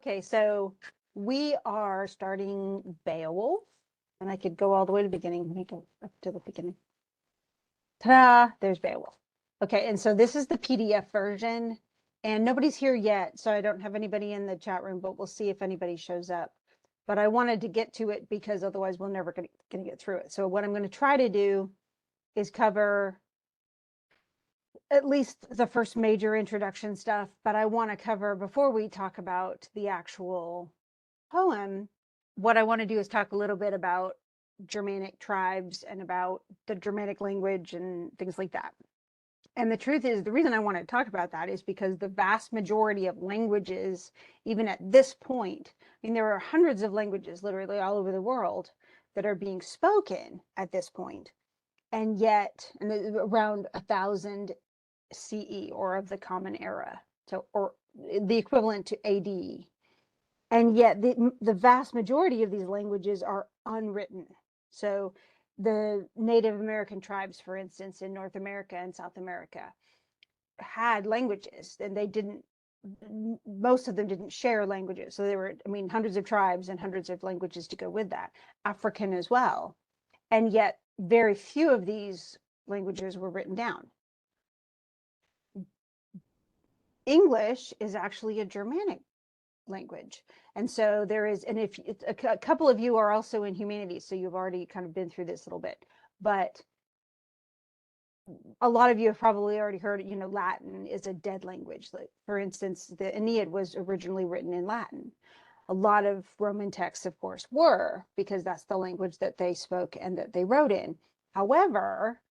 Okay, so we are starting Beowulf, and I could go all the way to the beginning. Let me go up to the beginning. Ta-da! There's Beowulf. Okay, and so this is the PDF version, and nobody's here yet, so I don't have anybody in the chat room, but we'll see if anybody shows up. But I wanted to get to it because otherwise we're never going to get through it. So what I'm going to try to do is cover at least the first major introduction stuff, but I want to cover, before we talk about the actual poem, what I want to do is talk a little bit about Germanic tribes and about the Germanic language and things like that. And the truth is, the reason I want to talk about that is because the vast majority of languages, even at this point, I mean, there are hundreds of languages literally all over the world that are being spoken at this point. And yet, and around 1000 CE, or of the Common Era, so, or the equivalent to AD. And yet the vast majority of these languages are unwritten. So the Native American tribes, for instance, in North America and South America, had languages, and they didn't, most of them didn't share languages. So there were, I mean, hundreds of tribes and hundreds of languages to go with that, African as well. And yet very few of these languages were written down. English is actually a Germanic language. And so there is, and if a couple of you are also in humanities, so you've already kind of been through this a little bit, but a lot of you have probably already heard, you know, Latin is a dead language. Like, for instance, the Aeneid was originally written in Latin. A lot of Roman texts, of course, were, because that's the language that they spoke and that they wrote in. However,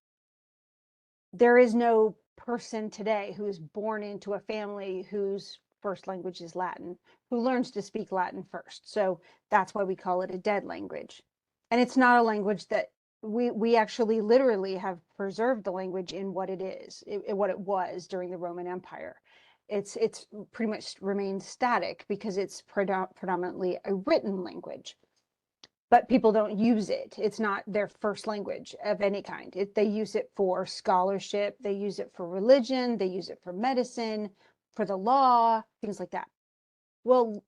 there is no person today who is born into a family whose first language is Latin, who learns to speak Latin first. So that's why we call it a dead language. And it's not a language that we actually literally have preserved the language in what it is, what it was during the Roman Empire. It's pretty much remained static because it's predominantly a written language. But people don't use it. It's not their first language of any kind. They use it for scholarship, they use it for religion, they use it for medicine, for the law, things like that. Well,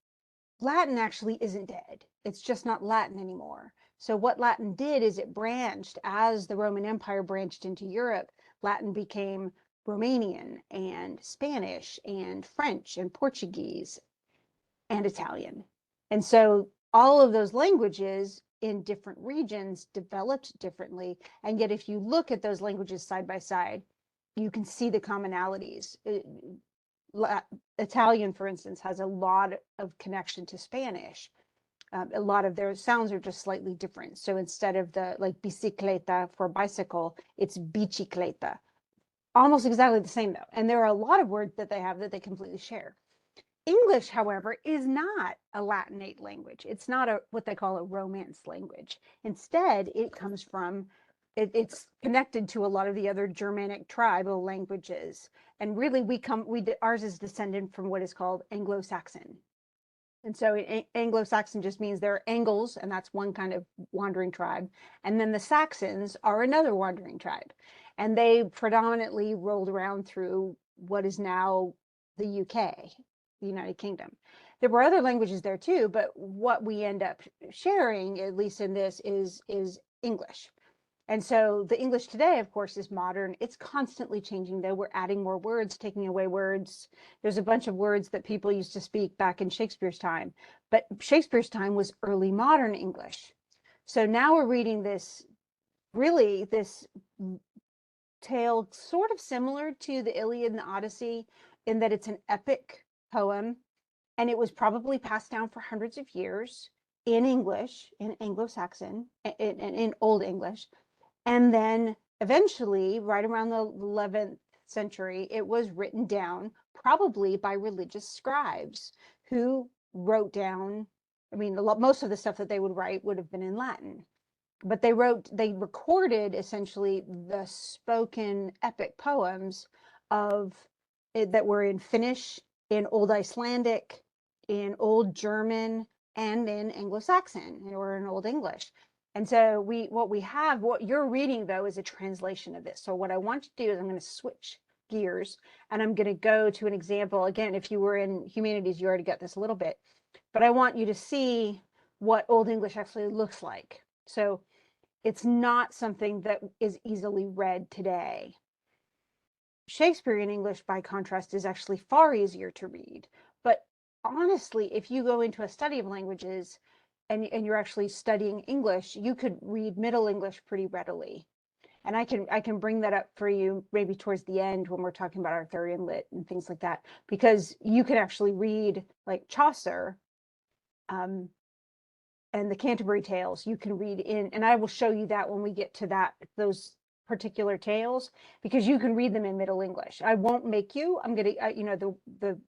Latin actually isn't dead. It's just not Latin anymore. So what Latin did is it branched, as the Roman Empire branched into Europe. Latin became Romanian and Spanish and French and Portuguese and Italian. And so all of those languages in different regions developed differently. And yet, if you look at those languages side by side, you can see the commonalities. Italian, for instance, has a lot of connection to Spanish. A lot of their sounds are just slightly different. So instead of the like bicicleta for bicycle, it's bicicleta. Almost exactly the same though. And there are a lot of words that they have that they completely share. English, however, is not a Latinate language. It's not what they call a Romance language. Instead, it comes from, it's connected to a lot of the other Germanic tribal languages. And really, ours is descended from what is called Anglo-Saxon. And so Anglo-Saxon just means there are Angles, and that's one kind of wandering tribe. And then the Saxons are another wandering tribe. And they predominantly rolled around through what is now the UK, the United Kingdom. There were other languages there too, but what we end up sharing, at least in this, is English. And so the English today, of course, is modern. It's constantly changing, though. We're adding more words, taking away words. There's a bunch of words that people used to speak back in Shakespeare's time, but Shakespeare's time was early modern English. So now we're reading this, really, this tale sort of similar to the Iliad and the Odyssey in that it's an epic poem, and it was probably passed down for hundreds of years in English, in Anglo-Saxon, in Old English. And then eventually, right around the 11th century, it was written down probably by religious scribes who wrote down, I mean, most of the stuff that they would write would have been in Latin. But they recorded essentially the spoken epic poems that were in Finnish, in Old Icelandic, in Old German, and in Anglo-Saxon, or in Old English. And so what you're reading though is a translation of this. So what I want to do is I'm going to switch gears and I'm going to go to an example. Again, if you were in humanities, you already got this a little bit. but I want you to see what Old English actually looks like. So it's not something that is easily read today. Shakespearean English, by contrast, is actually far easier to read. But honestly, if you go into a study of languages and you're actually studying English, you could read Middle English pretty readily. And I can bring that up for you maybe towards the end when we're talking about Arthurian lit and things like that, because you can actually read like Chaucer, um, and the Canterbury Tales. You can read in, and I will show you that when we get to those particular tales, because you can read them in Middle English. I won't make you. I'm gonna, you know, the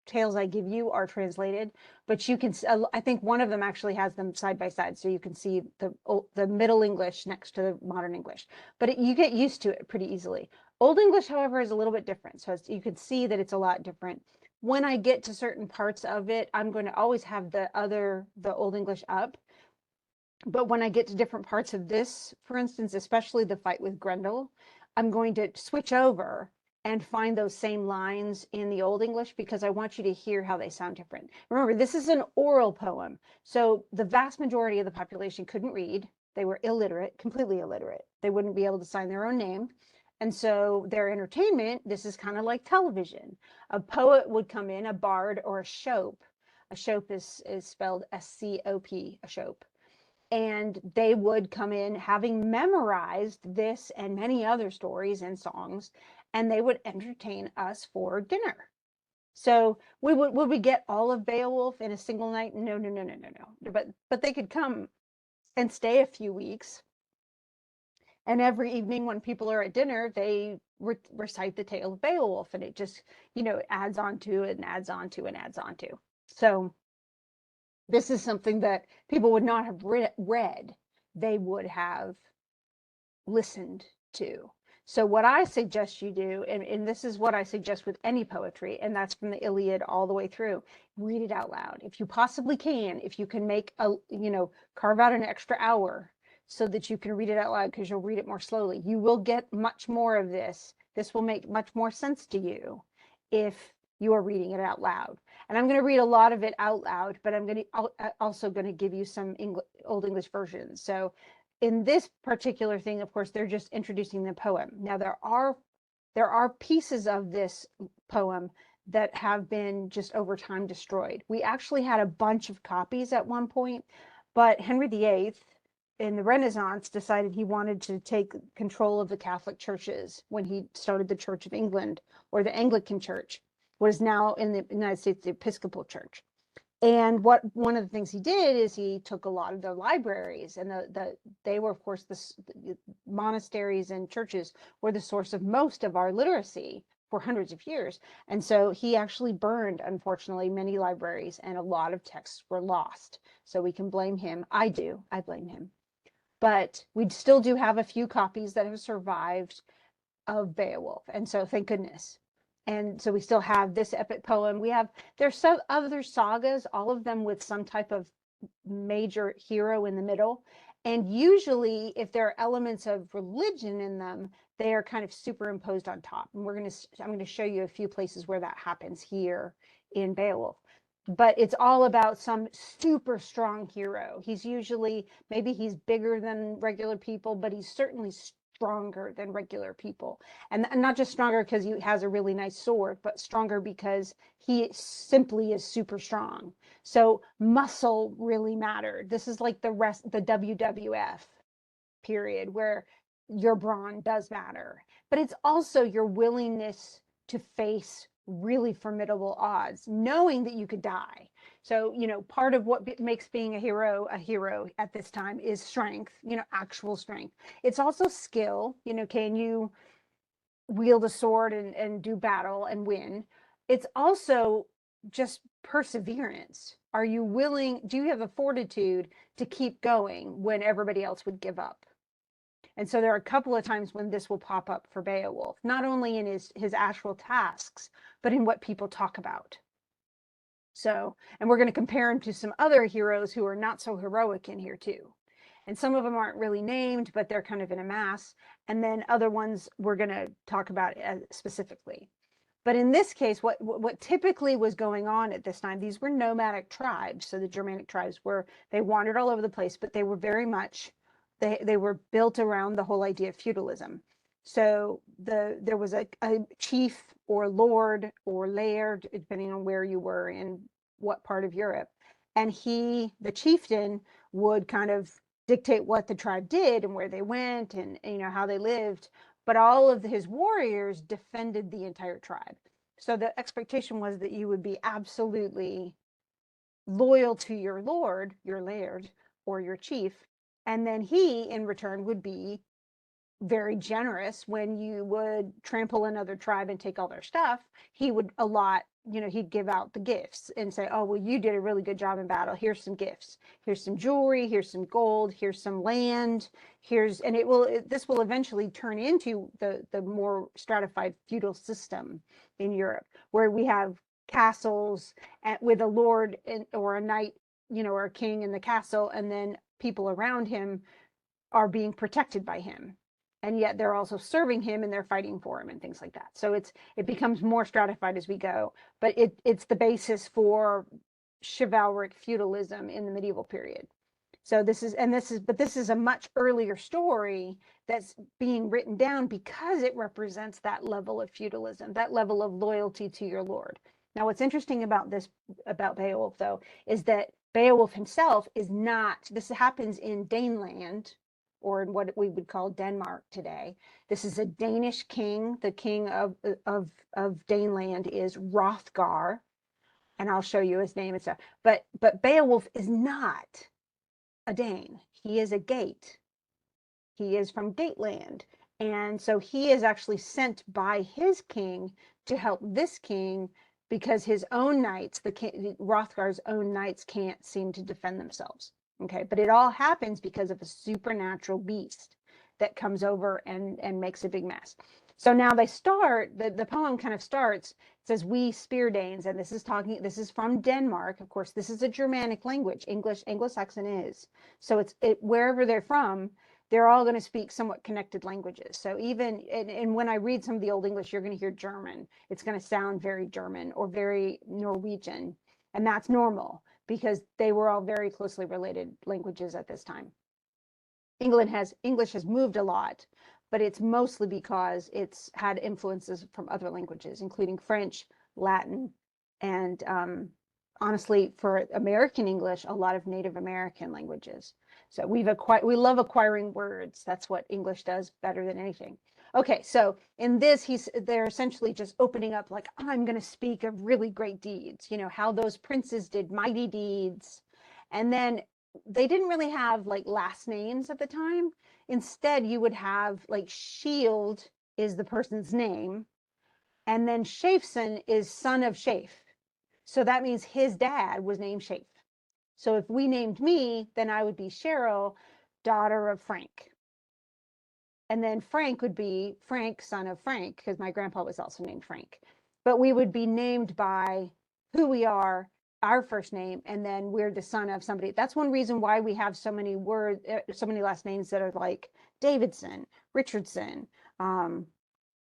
tales I give you are translated, but you can. I think one of them actually has them side by side, so you can see the Middle English next to the modern English. But you get used to it pretty easily. Old English, however, is a little bit different. So you can see that it's a lot different. When I get to certain parts of it, I'm going to always have the Old English up. But when I get to different parts of this, for instance, especially the fight with Grendel, I'm going to switch over and find those same lines in the Old English, because I want you to hear how they sound different. Remember, this is an oral poem. So the vast majority of the population couldn't read. They were illiterate, completely illiterate. They wouldn't be able to sign their own name. And so their entertainment, this is kind of like television. A poet would come in, a bard or a shope. A shope is spelled S-C-O-P, a shope. And they would come in having memorized this and many other stories and songs, and they would entertain us for dinner. So would we get all of Beowulf in a single night? No, no, no, no, no, no. But they could come and stay a few weeks, and every evening when people are at dinner, they recite the tale of Beowulf, and it just, you know, adds on to and adds on to and adds on to. So this is something that people would not have read. They would have listened to. So what I suggest you do, and this is what I suggest with any poetry, and that's from the Iliad all the way through, read it out loud. If you possibly can, if you can make carve out an extra hour so that you can read it out loud, because you'll read it more slowly. You will get much more of this. This will make much more sense to you if you are reading it out loud. And I'm going to read a lot of it out loud, but I'm also going to give you some Old English versions. So in this particular thing, of course, they're just introducing the poem. Now there are pieces of this poem that have been just over time destroyed. We actually had a bunch of copies at one point, but Henry VIII in the Renaissance decided he wanted to take control of the Catholic churches when he started the Church of England, or the Anglican Church, what is now in the United States the Episcopal Church. And one of the things he did is he took a lot of the libraries, and they were, of course, the monasteries and churches were the source of most of our literacy for hundreds of years. And so he actually burned, unfortunately, many libraries, and a lot of texts were lost. So we can blame him. I blame him. But we still do have a few copies that have survived of Beowulf. And so thank goodness. And so we still have this epic poem. There's some other sagas, all of them with some type of major hero in the middle. And usually if there are elements of religion in them, they are kind of superimposed on top. And I'm going to show you a few places where that happens here in Beowulf. But it's all about some super strong hero. Maybe he's bigger than regular people, but he's certainly stronger than regular people. And not just stronger because he has a really nice sword, but stronger because he simply is super strong. So muscle really mattered. This is like the WWF period, where your brawn does matter. But it's also your willingness to face really formidable odds, knowing that you could die. So, part of what makes being a hero at this time is strength, actual strength. It's also skill. Can you wield a sword and do battle and win? It's also just perseverance. Do you have the fortitude to keep going when everybody else would give up? And so there are a couple of times when this will pop up for Beowulf, not only in his actual tasks, but in what people talk about. So, and we're going to compare him to some other heroes who are not so heroic in here too. And some of them aren't really named, but they're kind of in a mass. And then other ones we're going to talk about specifically. But in this case, what typically was going on at this time, these were nomadic tribes. So the Germanic tribes they wandered all over the place, but they were very much, they were built around the whole idea of feudalism. So there was a chief or lord or laird, depending on where you were in what part of Europe. And the chieftain, would kind of dictate what the tribe did and where they went and how they lived. But all of his warriors defended the entire tribe. So the expectation was that you would be absolutely loyal to your lord, your laird, or your chief. And then he, in return, would be very generous when you would trample another tribe and take all their stuff. He would he'd give out the gifts and say, oh, well, you did a really good job in battle. Here's some gifts. Here's some jewelry. Here's some gold. Here's some land. This will eventually turn into the more stratified feudal system in Europe, where we have castles with a lord or a knight, or a king in the castle, and then people around him are being protected by him, and yet they're also serving him and they're fighting for him and things like that. So it becomes more stratified as we go, but it's the basis for chivalric feudalism in the medieval period. So this is a much earlier story that's being written down because it represents that level of feudalism, that level of loyalty to your lord. Now, what's interesting about Beowulf, though, is that Beowulf himself is not, this happens in Daneland, or in what we would call Denmark today. This is a Danish king. The king of Daneland is Hrothgar, and I'll show you his name and stuff. But Beowulf is not a Dane. He is a Geat. He is from Geatland. And so he is actually sent by his king to help this king, because his own knights, Hrothgar's own knights, can't seem to defend themselves. Okay, but it all happens because of a supernatural beast that comes over and makes a big mess. So now the poem kind of starts, it says, we spear Danes, and this is from Denmark. Of course, this is a Germanic language. Anglo-Saxon is. So wherever they're from, they're all going to speak somewhat connected languages. So and when I read some of the Old English, you're going to hear German. It's going to sound very German or very Norwegian, and that's normal, because they were all very closely related languages at this time. English has moved a lot, but it's mostly because it's had influences from other languages, including French, Latin, and honestly, for American English, a lot of Native American languages. So we love acquiring words. That's what English does better than anything. Okay, so in this, they're essentially just opening up, like, I'm going to speak of really great deeds, how those princes did mighty deeds. And then they didn't really have like last names at the time. Instead, you would have like Shield is the person's name, and then Shafson is son of Shafe. So that means his dad was named Shafe. So if we named me, then I would be Cheryl, daughter of Frank. And then Frank would be Frank, son of Frank, because my grandpa was also named Frank. But we would be named by who we are, our first name, and then we're the son of somebody. That's one reason why we have so many last names that are like Davidson, Richardson,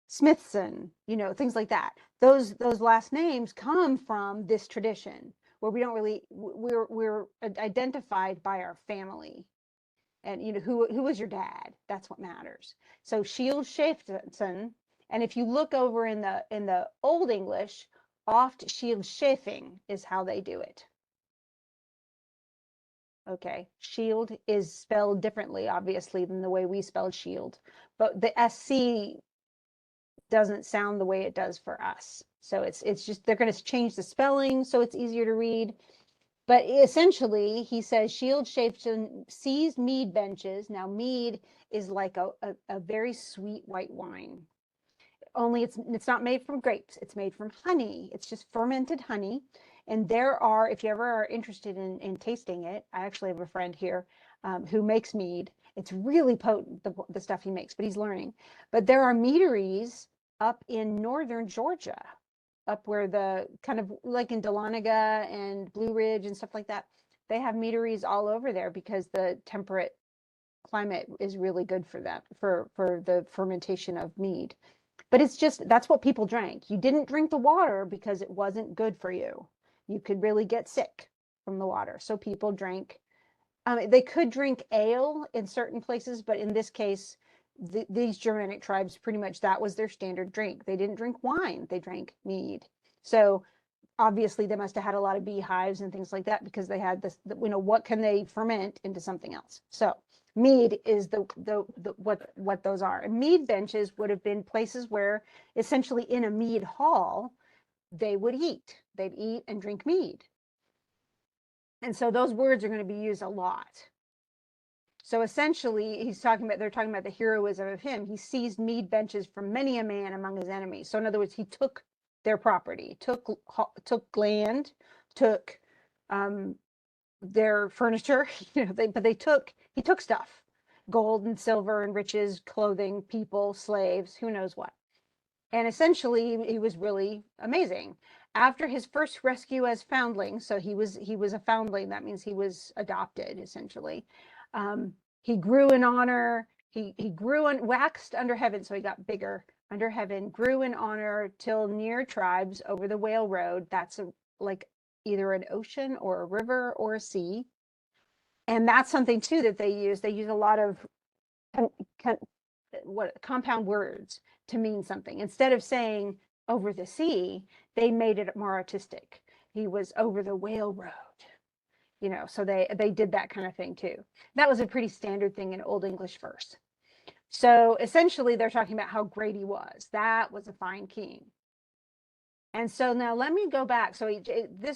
Smithson, things like that. Those last names come from this tradition where we're identified by our family. And who was your dad? That's what matters. So Shield Shafton, and if you look over in the Old English, oft Shield Shafing is how they do it. Okay, shield is spelled differently, obviously, than the way we spelled shield, but the SC doesn't sound the way it does for us. So it's just, they're going to change the spelling so it's easier to read. But essentially, he says, Shield Shafton seized mead benches. Now, mead is like a very sweet white wine. Only it's not made from grapes. It's made from honey. It's just fermented honey. And if you ever are interested in tasting it, I actually have a friend here who makes mead. It's really potent, the stuff he makes, but he's learning. But there are meaderies up in northern Georgia, up where the kind of like in Dahlonega and Blue Ridge and stuff like that. They have meaderies all over there because the temperate climate is really good for that, for the fermentation of mead. But it's just, that's what people drank. You didn't drink the water because it wasn't good for you. You could really get sick from the water. So people drank, they could drink ale in certain places, but in this case, these Germanic tribes, pretty much that was their standard drink. They didn't drink wine, they drank mead. So obviously they must have had a lot of beehives and things like that, because they had this, you know, what can they ferment into something else? So mead is the what those are. And mead benches would have been places where essentially in a mead hall they would eat. They'd eat and drink mead. And so those words are going to be used a lot. So essentially, they're talking about the heroism of him. He seized mead benches from many a man among his enemies. So in other words, he took their property, took land, took their furniture, you know, he took stuff, gold and silver and riches, clothing, people, slaves, who knows what. And essentially, he was really amazing. After his first rescue as foundling, so he was a foundling. That means he was adopted, essentially. He grew in honor. He grew and waxed under heaven, so he got bigger under heaven. Grew in honor till near tribes over the Whale Road. That's like either an ocean or a river or a sea. And that's something too that they use. They use a lot of compound words to mean something. Instead of saying over the sea, they made it more artistic. He was over the Whale Road, you know, so they did that kind of thing too. That was a pretty standard thing in Old English verse. So essentially they're talking about how great he was. That was a fine king. And so now let me go back. So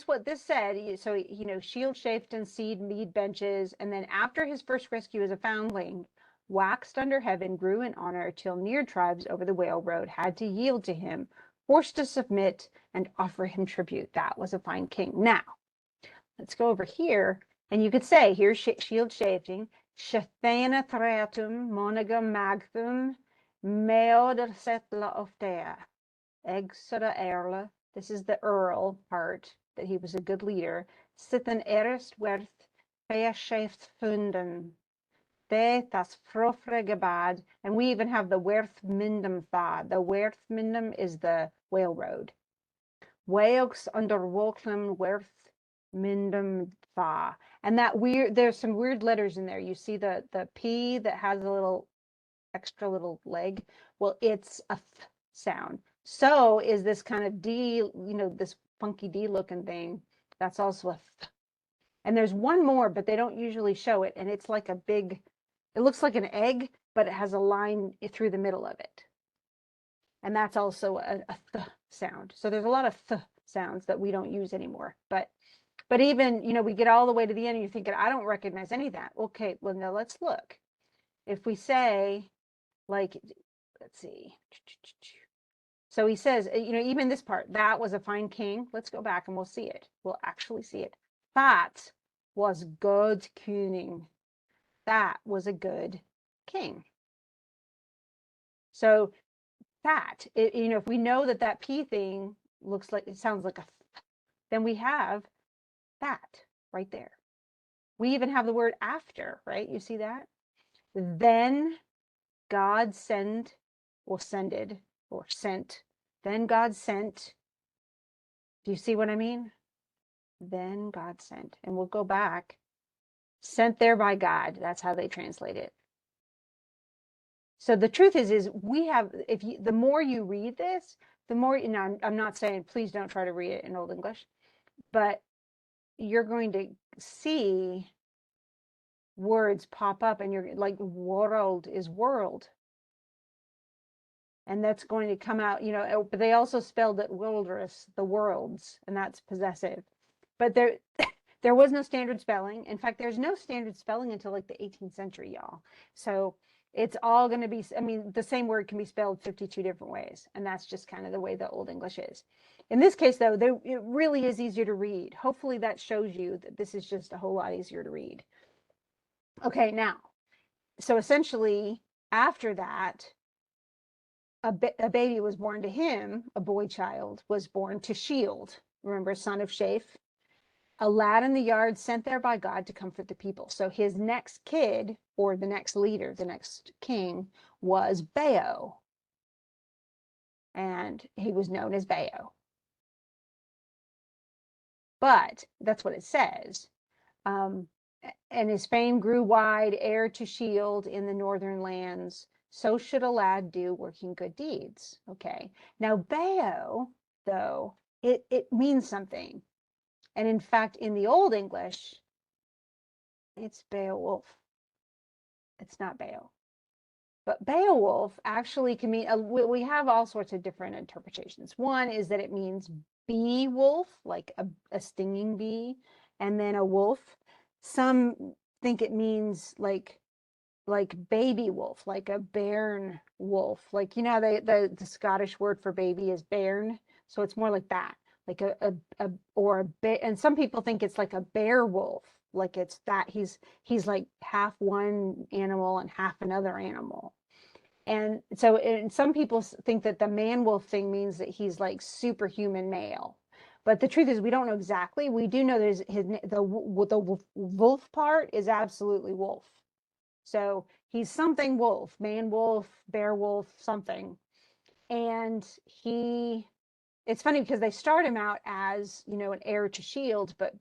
what this said, so, you know, shield shaped and seed mead benches. And then after his first rescue as a foundling, waxed under heaven, grew in honor till near tribes over the Whale Road had to yield to him, forced to submit and offer him tribute. That was a fine king. Now, let's go over here. And you could say, here's shield shaping, Shathana Thratum, Monagam Magthum, Meod Setla of Dea. Exoda Erle. This is the Earl part, that he was a good leader. Sitten erst werth Feashaft Funden. De das Frofregebad. And we even have the Werth Mindum Tha. The Werth Mindum is the Whale Road. Wales under Wolklem Werth Mindum Tha. And that there's some weird letters in there. You see the P that has a little extra little leg. Well, it's a th sound. So is this kind of D, you know, this funky D looking thing. That's also a th. And there's one more, but they don't usually show it. And it's like a big, it looks like an egg, but it has a line through the middle of it. And that's also a th sound. So there's a lot of th sounds that we don't use anymore. But even, you know, we get all the way to the end and you're thinking, I don't recognize any of that. Okay, well, now let's look. If we say, like, let's see. So he says, you know, even this part, that was a fine king. Let's go back and we'll see it. We'll actually see it. That was good koning. That was a good king. So that, you know, if we know that that P thing looks like, it sounds like a, then we have that right there. We even have the word after, right? You see that? Then God sended. Then God sent. Do you see what I mean? Then God sent. And we'll go back. Sent there by God. That's how they translate it. So the truth is we have, the more you read this, the more, you know, I'm not saying please don't try to read it in Old English, but you're going to see words pop up and you're like, world is world. And that's going to come out, you know, but they also spelled it wilderness, the worlds, and that's possessive. But there was no standard spelling. In fact, there's no standard spelling until like the 18th century, y'all. So it's all going to be, I mean, the same word can be spelled 52 different ways. And that's just kind of the way the Old English is. In this case, though, it really is easier to read. Hopefully that shows you that this is just a whole lot easier to read. Okay, now, so essentially after that, a baby was born to him, a boy child was born to Shield, remember, son of Shafe, a lad in the yard sent there by God to comfort the people. So his next kid, or the next leader, the next king, was Beo. and he was known as Beo. But that's what it says. Um, and his fame grew wide, heir to shield in the northern lands. So should a lad do, working good deeds. Okay. Now, Beo, though, it means something. And in fact, in the Old English, it's Beowulf. It's not Beo. But Beowulf actually can mean, we have all sorts of different interpretations. One is that it means bee wolf, like a stinging bee, and then a wolf. Some think it means like baby wolf, like a bairn wolf. Like, you know, the Scottish word for baby is bairn. So it's more like that, like or a bear. And some people think it's like a bear wolf, like it's that he's like half one animal and half another animal. And so, and some people think that the man wolf thing means that he's like superhuman male. But the truth is, we don't know exactly. We do know there's the wolf part is absolutely wolf. So he's something wolf, man wolf, bear wolf, something. And it's funny because they start him out as, you know, an heir to shield, but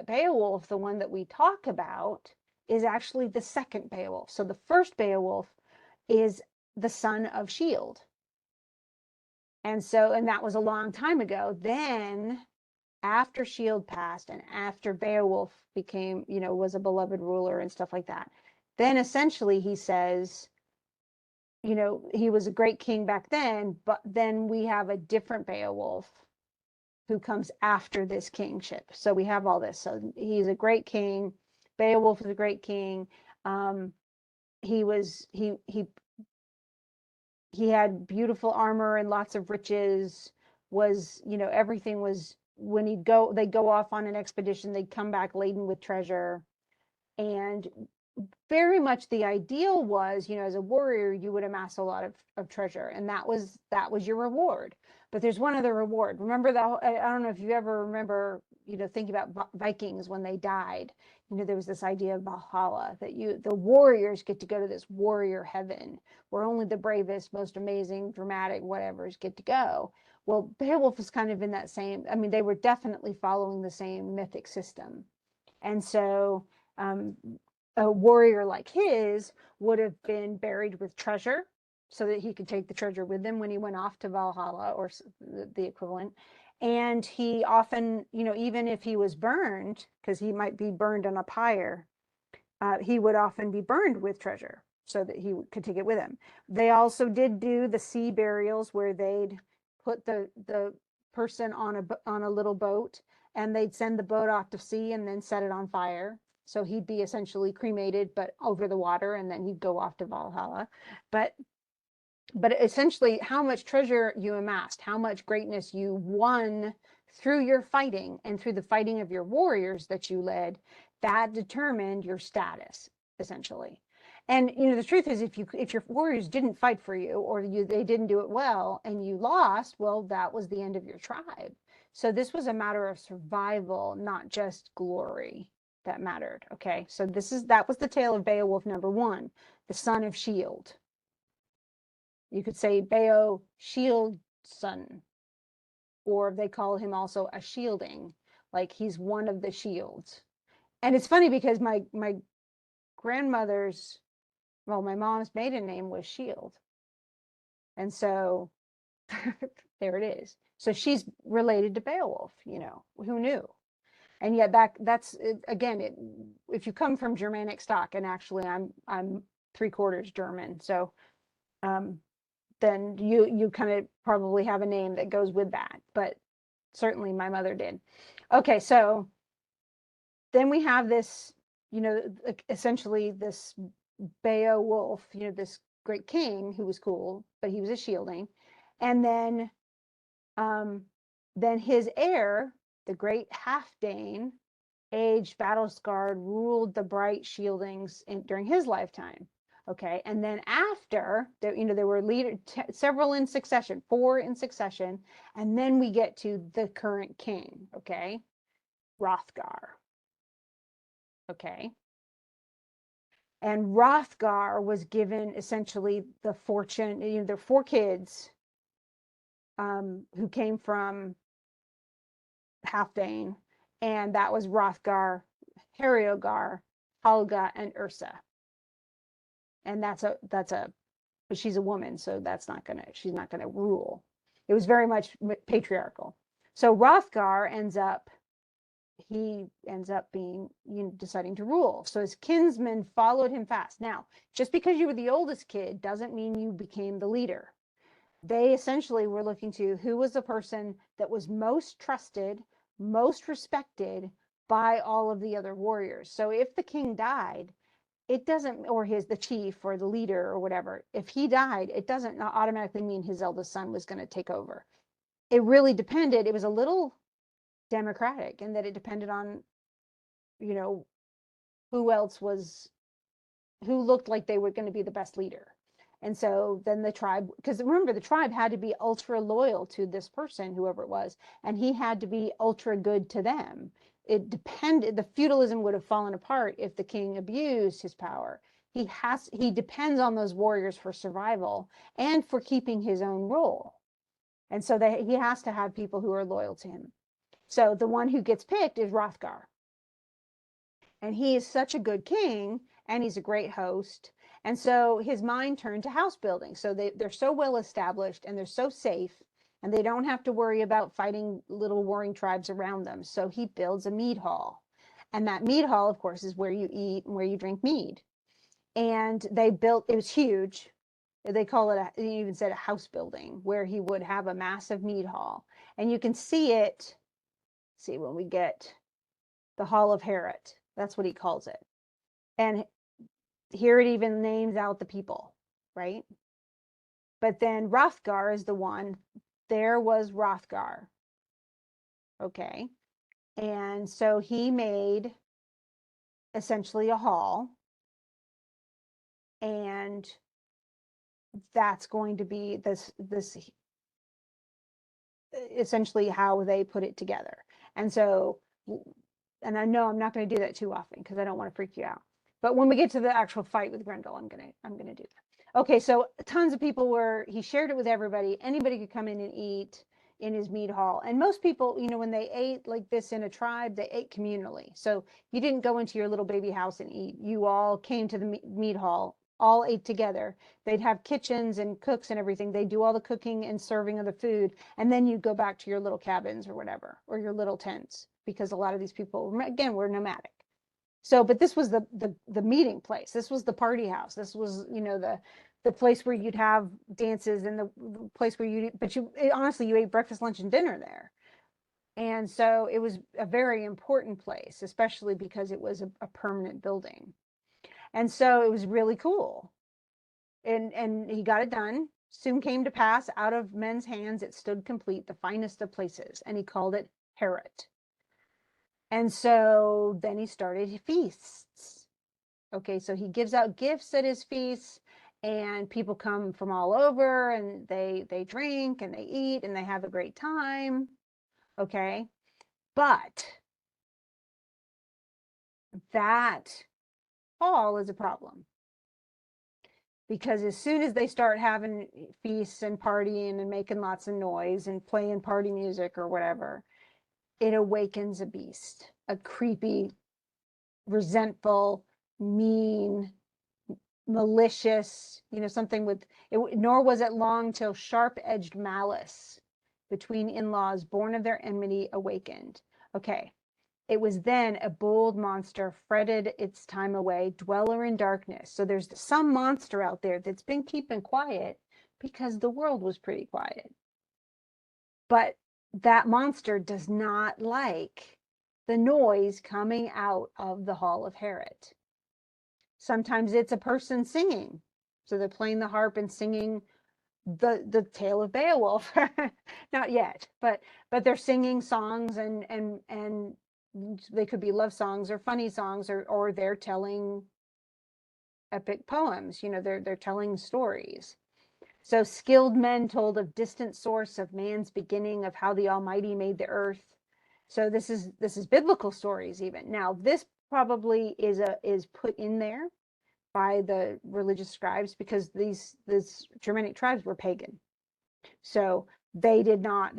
Beowulf, the one that we talk about, is actually the second Beowulf. So the first Beowulf is the son of shield. And that was a long time ago. Then after shield passed and after Beowulf became, you know, was a beloved ruler and stuff like that, then essentially he says, you know, he was a great king back then, but then we have a different Beowulf who comes after this kingship. So we have all this. So he's a great king. Beowulf is a great king. He was he had beautiful armor and lots of riches. Was, you know, everything was, when they'd go off on an expedition, they'd come back laden with treasure. And very much the ideal was, you know, as a warrior, you would amass a lot of treasure, and that was your reward. But there's one other reward. Remember that, I don't know if you ever remember, you know, thinking about Vikings when they died. You know, there was this idea of Valhalla, that the warriors get to go to this warrior heaven where only the bravest, most amazing, dramatic, whatever's get to go. Well, Beowulf was kind of in that same. I mean, they were definitely following the same mythic system, and so um, a warrior like his would have been buried with treasure so that he could take the treasure with him when he went off to Valhalla, or the equivalent. And he often, you know, even if he was burned, because he might be burned on a pyre, he would often be burned with treasure so that he could take it with him. They also did do the sea burials where they'd put the person on a little boat, and they'd send the boat off to sea and then set it on fire. So he'd be essentially cremated, but over the water, and then he'd go off to Valhalla. But essentially, how much treasure you amassed, how much greatness you won through your fighting and through the fighting of your warriors that you led, that determined your status, essentially. And, you know, the truth is, if your warriors didn't fight for you, or they didn't do it well and you lost, well, that was the end of your tribe. So this was a matter of survival, not just glory, that mattered. Okay, so that was the tale of Beowulf number one, the son of shield. You could say Beo shield son, or they call him also a shielding, like he's one of the shields. And it's funny because my grandmother's, well, my mom's maiden name was Shield, and so there it is. So she's related to Beowulf. You know, who knew? And yet that's again, if you come from Germanic stock, and actually I'm 3/4 German, so um, then you kind of probably have a name that goes with that. But certainly my mother did. Okay, so then we have this, you know, essentially this Beowulf, you know, this great king who was cool, but he was a shielding. And then his heir, the great Halfdane, aged, battle scarred, ruled the bright shieldings during his lifetime. Okay, and then after, you know, there were several in succession, 4 in succession, and then we get to the current king. Okay, Hrothgar. Okay, and Hrothgar was given essentially the fortune. You know, there are 4 kids, who came from Halfdane, and that was Hrothgar, Heriogar, Helga, and Ursa. And but she's a woman, so she's not gonna rule. It was very much patriarchal. So Hrothgar he ends up being, deciding to rule. So his kinsmen followed him fast. Now, just because you were the oldest kid doesn't mean you became the leader. They essentially were looking to who was the person that was most trusted, most respected by all of the other warriors. So if the king died, it doesn't, or the chief or the leader or whatever, if he died, it doesn't automatically mean his eldest son was going to take over. It really depended. It was a little democratic in that it depended on, who else who looked like they were going to be the best leader. And so then the tribe, because remember, the tribe had to be ultra loyal to this person, whoever it was, and he had to be ultra good to them. It depended, the feudalism would have fallen apart if the king abused his power. He depends on those warriors for survival and for keeping his own role. And so he has to have people who are loyal to him. So the one who gets picked is Hrothgar. And he is such a good king, and he's a great host. And so his mind turned to house building. So they're so well established and they're so safe, and they don't have to worry about fighting little warring tribes around them. So he builds a mead hall. And that mead hall, of course, is where you eat and where you drink mead. And it was huge. They call it, he even said a house building, where he would have a massive mead hall. And you can see it, when we get the Hall of Herod. That's what he calls it. And here it even names out the people, right? But then Hrothgar is the one. There was Hrothgar. Okay. And so he made essentially a hall. And that's going to be this essentially how they put it together. And so, and I know I'm not going to do that too often because I don't want to freak you out. But when we get to the actual fight with Grendel, I'm gonna do that. Okay, so tons of people he shared it with everybody. Anybody could come in and eat in his mead hall. And most people, when they ate like this in a tribe, they ate communally. So you didn't go into your little baby house and eat. You all came to the mead hall, all ate together. They'd have kitchens and cooks and everything. They do all the cooking and serving of the food. And then you go back to your little cabins or whatever, or your little tents, because a lot of these people, again, were nomadic. So, but this was the meeting place. This was the party house. This was, the place where you'd have dances, and the place where honestly, you ate breakfast, lunch, and dinner there. And so it was a very important place, especially because it was a permanent building. And so it was really cool. And he got it done. Soon came to pass, out of men's hands it stood complete, the finest of places. And he called it Herod. And so then he started feasts. Okay, so he gives out gifts at his feasts, and people come from all over, and they drink and they eat and they have a great time. Okay, but that hall is a problem, because as soon as they start having feasts and partying and making lots of noise and playing party music or whatever, it awakens a beast, a creepy, resentful, mean, malicious, something with it. Nor was it long till sharp-edged malice between in-laws, born of their enmity, awakened. Okay, it was then a bold monster fretted its time away, dweller in darkness. So there's some monster out there that's been keeping quiet because the world was pretty quiet. But that monster does not like the noise coming out of the Hall of Herod. Sometimes it's a person singing. So they're playing the harp and singing the tale of Beowulf. Not yet, but they're singing songs, and they could be love songs or funny songs, or they're telling epic poems. They're telling stories. So skilled men told of distant source of man's beginning, of how the Almighty made the earth. So this is biblical stories even. Now this probably is put in there by the religious scribes, because these Germanic tribes were pagan. So they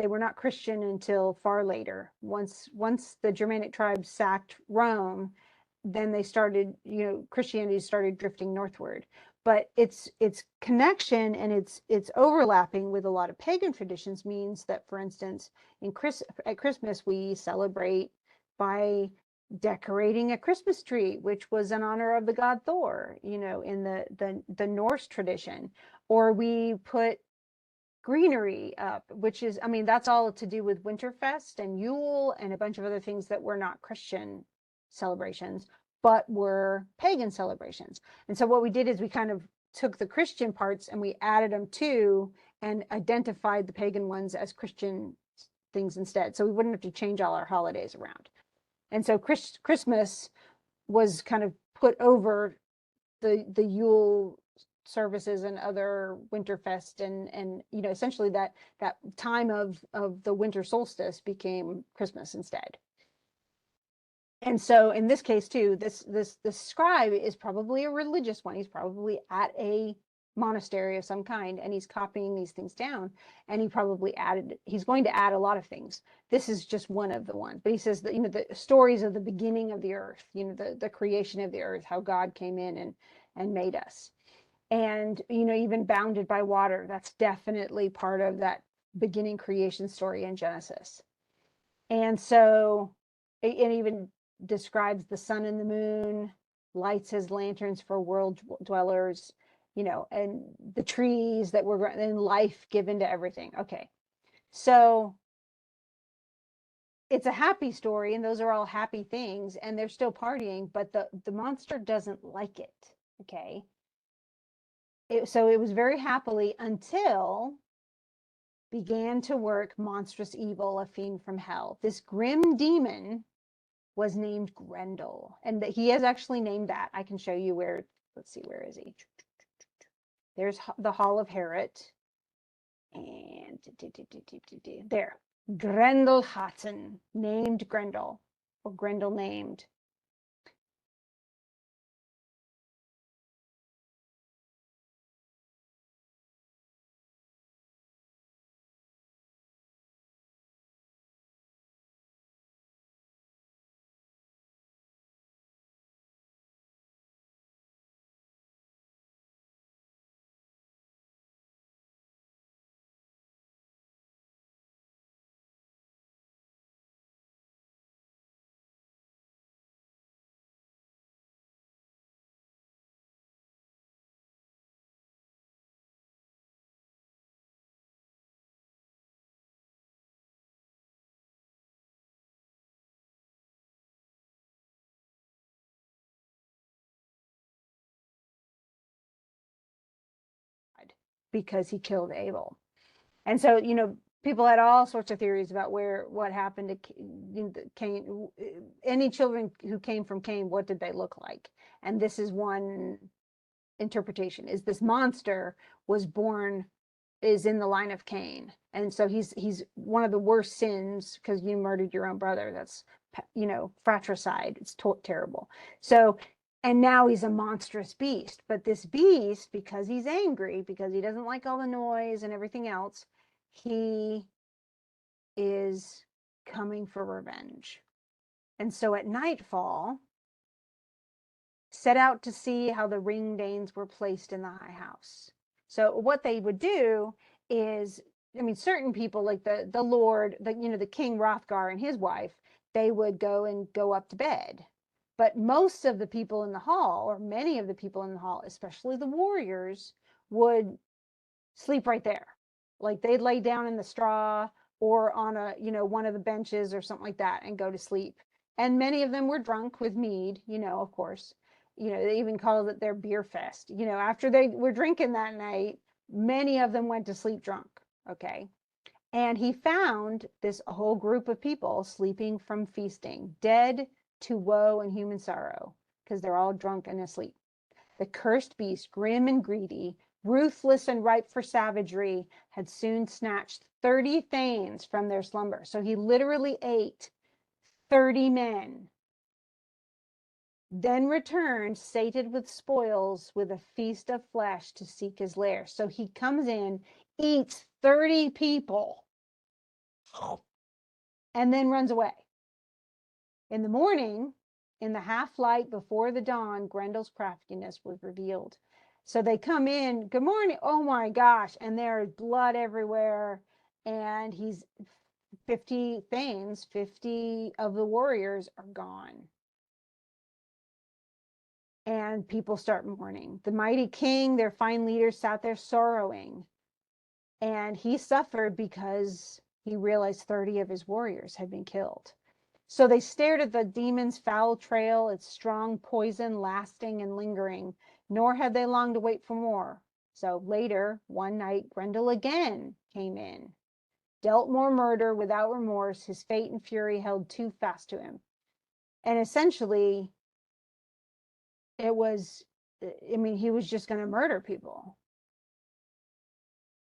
were not Christian until far later. Once the Germanic tribes sacked Rome, then they started, Christianity started drifting northward. But its connection and its overlapping with a lot of pagan traditions means that, for instance, at Christmas we celebrate by decorating a Christmas tree, which was in honor of the god Thor, in the Norse tradition. Or we put greenery up, which is, I mean, that's all to do with Winterfest and Yule and a bunch of other things that were not Christian celebrations, but were pagan celebrations. And so what we did is we kind of took the Christian parts and we added them to and identified the pagan ones as Christian things instead. So we wouldn't have to change all our holidays around. And so Christmas was kind of put over the Yule services and other Winterfest, and essentially that time of the winter solstice became Christmas instead. And so in this case too, this scribe is probably a religious one. He's probably at a monastery of some kind, and he's copying these things down, and he's going to add a lot of things. This is just one of the ones, but he says that the stories of the beginning of the earth, the creation of the earth, how God came in and made us. And even bounded by water, that's definitely part of that beginning creation story in Genesis. And so it even describes the sun and the moon, lights as lanterns for world dwellers, and the trees that were, and life given to everything. Okay, so it's a happy story, and those are all happy things, and they're still partying, but the monster doesn't like it. Okay, so it was very happily until began to work monstrous evil, a fiend from hell. This grim demon was named Grendel, and he is actually named that. I can show you where. Let's see, where is he? There's the Hall of Herod, and there, Grendel Hatten, named Grendel, or Grendel named. Because he killed Abel. And so, people had all sorts of theories about what happened to Cain. Any children who came from Cain, what did they look like? And this is one interpretation: is this monster is in the line of Cain, and so he's one of the worst sins because you murdered your own brother. That's fratricide. It's terrible. So, and now he's a monstrous beast. But this beast, because he's angry, because he doesn't like all the noise and everything else, he is coming for revenge. And so at nightfall, set out to see how the Ring-Danes were placed in the high house. So what they would do is, I mean, certain people like the Lord, the King Hrothgar and his wife, they would go up to bed. But most of the people in the hall, or many of the people in the hall, especially the warriors, would sleep right there. Like they'd lay down in the straw or on one of the benches or something like that and go to sleep. And many of them were drunk with mead, of course. They even called it their beer fest. After they were drinking that night, many of them went to sleep drunk. Okay. And he found this whole group of people sleeping from feasting, dead to woe and human sorrow, because they're all drunk and asleep. The cursed beast, grim and greedy, ruthless and ripe for savagery, had soon snatched 30 thanes from their slumber. So he literally ate 30 men, then returned, sated with spoils, with a feast of flesh to seek his lair. So he comes in, eats 30 people, and then runs away. In the morning, in the half light before the dawn, Grendel's craftiness was revealed. So they come in, good morning, oh my gosh, and there's blood everywhere, and he's 50 thanes, 50 of the warriors are gone. And people start mourning. The mighty king, their fine leader, sat there sorrowing. And he suffered because he realized 30 of his warriors had been killed. So they stared at the demon's foul trail, its strong poison lasting and lingering, nor had they long to wait for more. So later, one night, Grendel again came in, dealt more murder without remorse. His fate and fury held too fast to him. And essentially, it was, I mean, he was just going to murder people.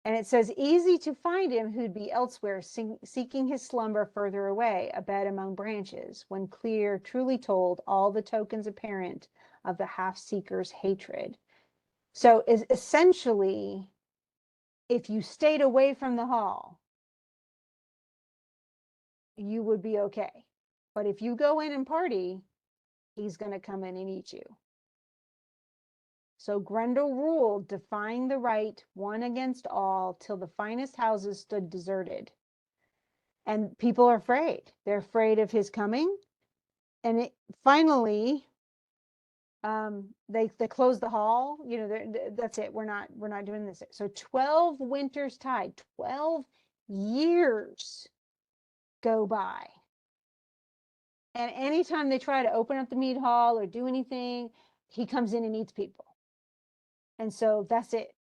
And it says, easy to find him who'd be elsewhere, seeking his slumber further away, a bed among branches, when clear, truly told, all the tokens apparent of the half-seeker's hatred. So is essentially, if you stayed away from the hall, you would be okay. But if you go in and party, he's going to come in and eat you. So Grendel ruled, defying the right, one against all, till the finest houses stood deserted. And people are afraid. They're afraid of his coming. And finally, they close the hall. You know, that's it. We're not doing this. So 12 winters tide, 12 years go by. And anytime they try to open up the mead hall or do anything, he comes in and eats people. And so that's it.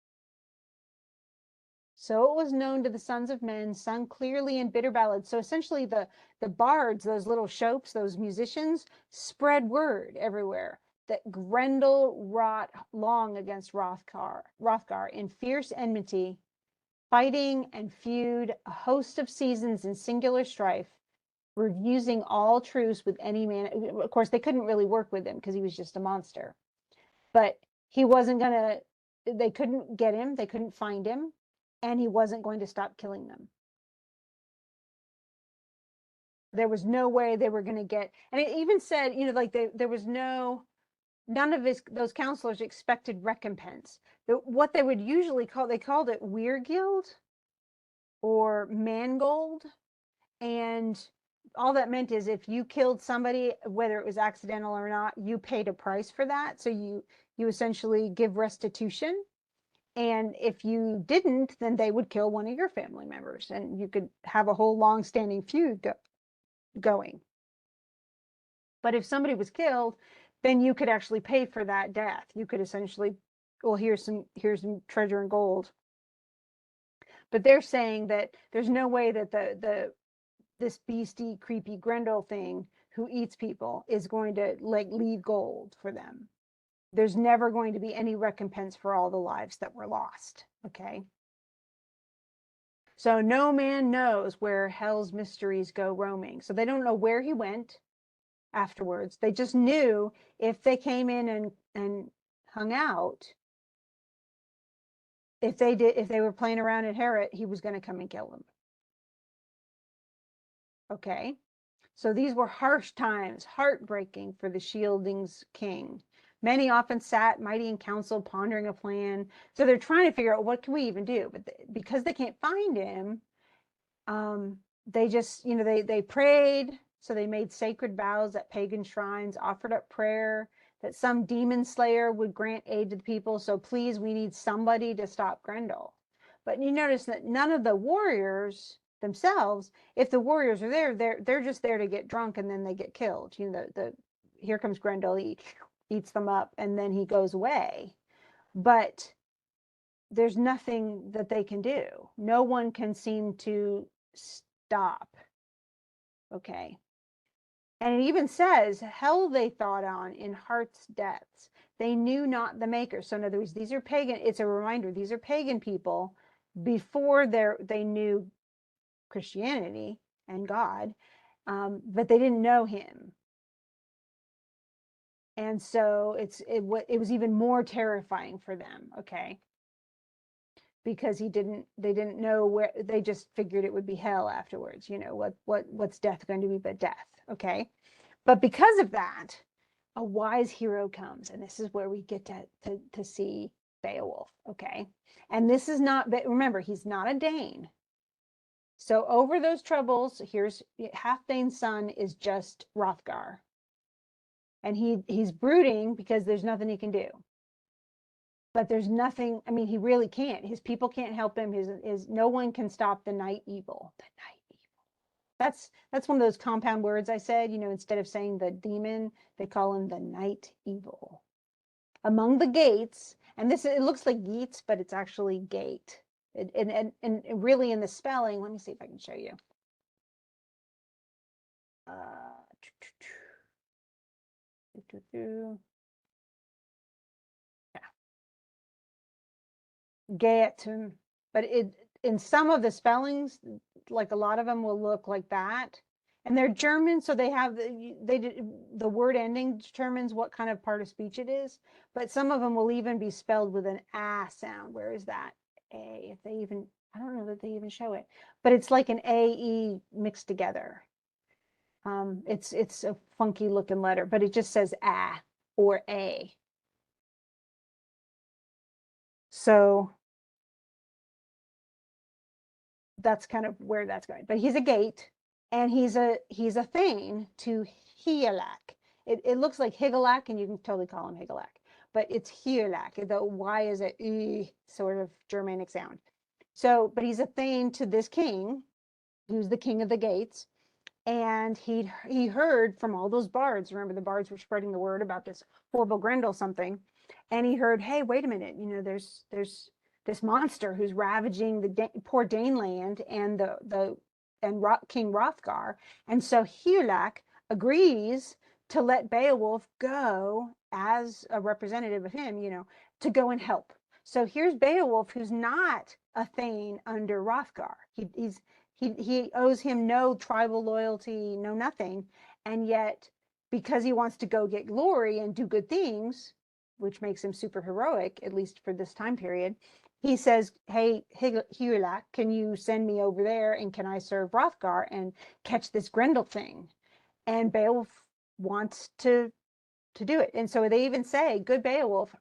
So it was known to the sons of men, sung clearly in bitter ballads. So essentially the bards, those little shopes, those musicians, spread word everywhere that Grendel wrought long against Hrothgar in fierce enmity, fighting and feud, a host of seasons in singular strife, refusing all truce with any man. Of course, they couldn't really work with him because he was just a monster. But he wasn't gonna, they couldn't get him, they couldn't find him, and he wasn't going to stop killing them. There was no way they were going to get, and it even said, you know, like there was none of those counselors expected recompense. What they would usually call, they called it Weirgild or Mangold. And all that meant is if you killed somebody, whether it was accidental or not, you paid a price for that. So you essentially give restitution. And if you didn't, then they would kill one of your family members, and you could have a whole long-standing feud going. But if somebody was killed, then you could actually pay for that death. You could essentially, well, here's some treasure and gold. But they're saying that there's no way that this beastie, creepy Grendel thing who eats people is going to like leave gold for them. There's never going to be any recompense for all the lives that were lost. Okay. So no man knows where hell's mysteries go roaming. So they don't know where he went afterwards. They just knew if they came in and hung out, if they were playing around at Harrod, he was going to come and kill them. Okay. So these were harsh times, heartbreaking for the Shielding's king. Many often sat mighty in council, pondering a plan. So they're trying to figure out, what can we even do? But because they can't find him, they just, you know, they prayed. So they made sacred vows at pagan shrines, offered up prayer that some demon slayer would grant aid to the people. So please, we need somebody to stop Grendel. But you notice that none of the warriors themselves, if the warriors are there, they're just there to get drunk and then they get killed. You know, here comes Grendel, he eats them up and then he goes away. But there's nothing that they can do. No one can seem to stop. Okay. And it even says, hell they thought on in heart's depths. They knew not the maker. So in other words, these are pagan. It's a reminder. These are pagan people before they knew Christianity and God, but they didn't know him. And so it was even more terrifying for them. Okay. because they didn't know where, they just figured it would be hell afterwards. You know, what's death going to be but death, okay? But because of that, a wise hero comes, and this is where we get to see Beowulf, okay? And this is not, remember, he's not a Dane. So over those troubles, here's Halfdane's son is just Hrothgar. And he's brooding because there's nothing he can do. But there's nothing, I mean, he really can't. His people can't help him. His no one can stop the night evil. The night evil. That's one of those compound words I said, you know, instead of saying the demon, they call him the night evil. Among the gates, and this, it looks like Geats, but it's actually gate. And really in the spelling, let me see if I can show you. Gaetum, but it, in some of the spellings, like a lot of them will look like that, and they're German, so they have the word ending determines what kind of part of speech it is. But some of them will even be spelled with an a sound. Where is that a? If they even, I don't know that they even show it, but it's like an a e mixed together. It's a funky looking letter, but it just says a or a. So that's kind of where that's going. But he's a gate, and he's a thane to Higelac. It looks like Higelac, and you can totally call him Higelac, but it's Higelac. The Y is a E sort of Germanic sound. So, but he's a thane to this king, who's the king of the gates. And he heard from all those bards. Remember, the bards were spreading the word about this horrible Grendel something. And he heard, hey, wait a minute, you know, there's this monster who's ravaging the poor Daneland and King Hrothgar. And so Hughlac agrees to let Beowulf go as a representative of him, you know, to go and help. So here's Beowulf, who's not a thane under Hrothgar. He owes him no tribal loyalty, no nothing. And yet, because he wants to go get glory and do good things, which makes him super heroic, at least for this time period, he says, hey, Hughlac, can you send me over there, and can I serve Hrothgar and catch this Grendel thing? And Beowulf wants to do it. And so they even say, good Beowulf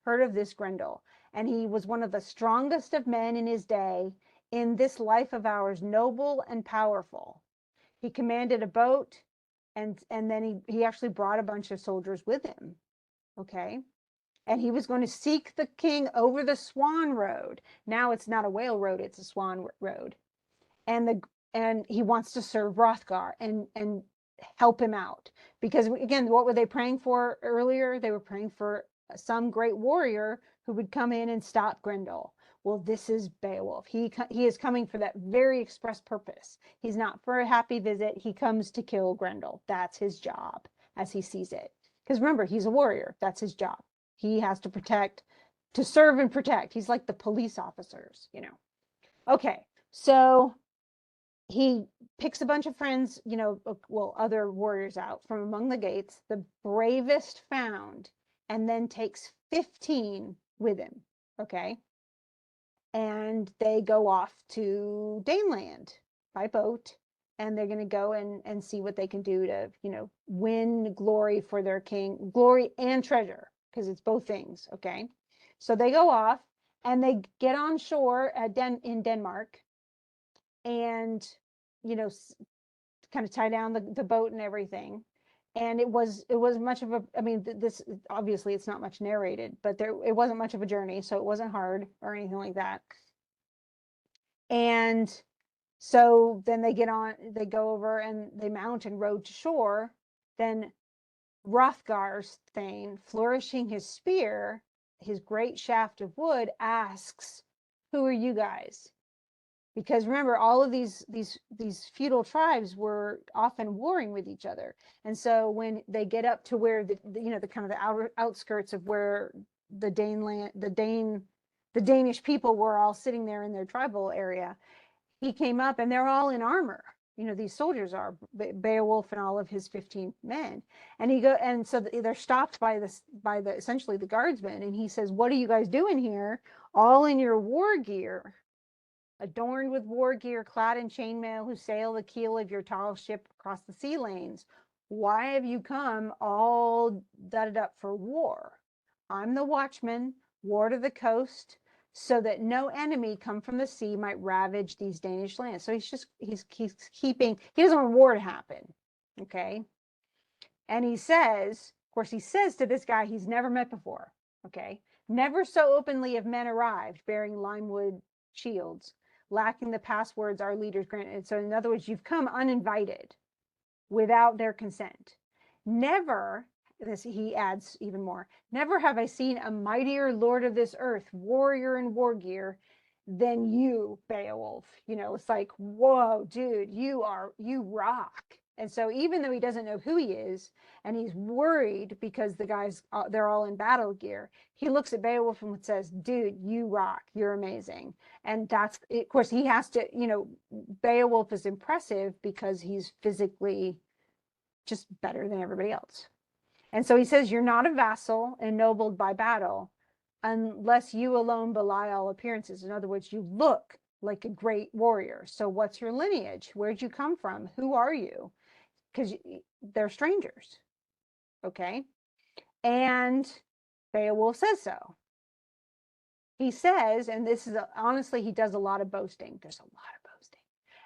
heard of this Grendel, and he was one of the strongest of men in his day, in this life of ours, noble and powerful. He commanded a boat, and then he actually brought a bunch of soldiers with him, okay? And he was going to seek the king over the Swan Road. Now it's not a whale road, it's a Swan Road. And he wants to serve Hrothgar and help him out. Because again, what were they praying for earlier? They were praying for some great warrior who would come in and stop Grendel. Well, this is Beowulf. He is coming for that very express purpose. He's not for a happy visit. He comes to kill Grendel. That's his job, as he sees it. Because remember, he's a warrior. That's his job. He has to protect, to serve and protect. He's like the police officers, you know. Okay, so he picks a bunch of friends, you know, well, other warriors out from among the gates, the bravest found, and then takes 15 with him, okay? And they go off to Daneland by boat, and they're going to go and see what they can do to, you know, win glory for their king, glory and treasure, because it's both things, okay? So they go off, and they get on shore in Denmark, and, you know, kind of tie down the boat and everything. And it was much of a, I mean, this, obviously it's not much narrated, but it wasn't much of a journey, so it wasn't hard or anything like that. And so then they go over and they mount and row to shore. Then Hrothgar's thane, flourishing his spear, his great shaft of wood, asks, who are you guys? Because remember, all of these feudal tribes were often warring with each other. And so when they get up to where the you know, the kind of the outer outskirts of where the Danish people were all sitting there in their tribal area, he came up, and they're all in armor. You know, these soldiers are, Beowulf and all of his 15 men. And so they're stopped by the essentially the guardsmen, and he says, what are you guys doing here? all in your war gear, adorned with war gear, clad in chainmail, who sail the keel of your tall ship across the sea lanes. Why have you come all dudded up for war? I'm the watchman, ward of the coast, so that no enemy come from the sea might ravage these Danish lands. So he's keeping, he doesn't want war to happen. Okay. And he says, of course, he says to this guy he's never met before. Okay. Never so openly have men arrived bearing limewood shields, lacking the passwords our leaders granted. So, in other words, you've come uninvited without their consent. Never, this he adds even more, never have I seen a mightier lord of this earth, warrior in war gear, than you, Beowulf. You know, it's like, whoa, dude, you rock. And so even though he doesn't know who he is, and he's worried because the guys, they're all in battle gear, he looks at Beowulf and says, dude, you rock, you're amazing. And that's, of course, he has to, you know, Beowulf is impressive because he's physically just better than everybody else. And so he says, you're not a vassal ennobled by battle unless you alone belie all appearances. In other words, you look like a great warrior. So what's your lineage? Where'd you come from? Who are you? Because they're strangers. Okay. And Beowulf says so. He says, and this is honestly, he does a lot of boasting. There's a lot of boasting.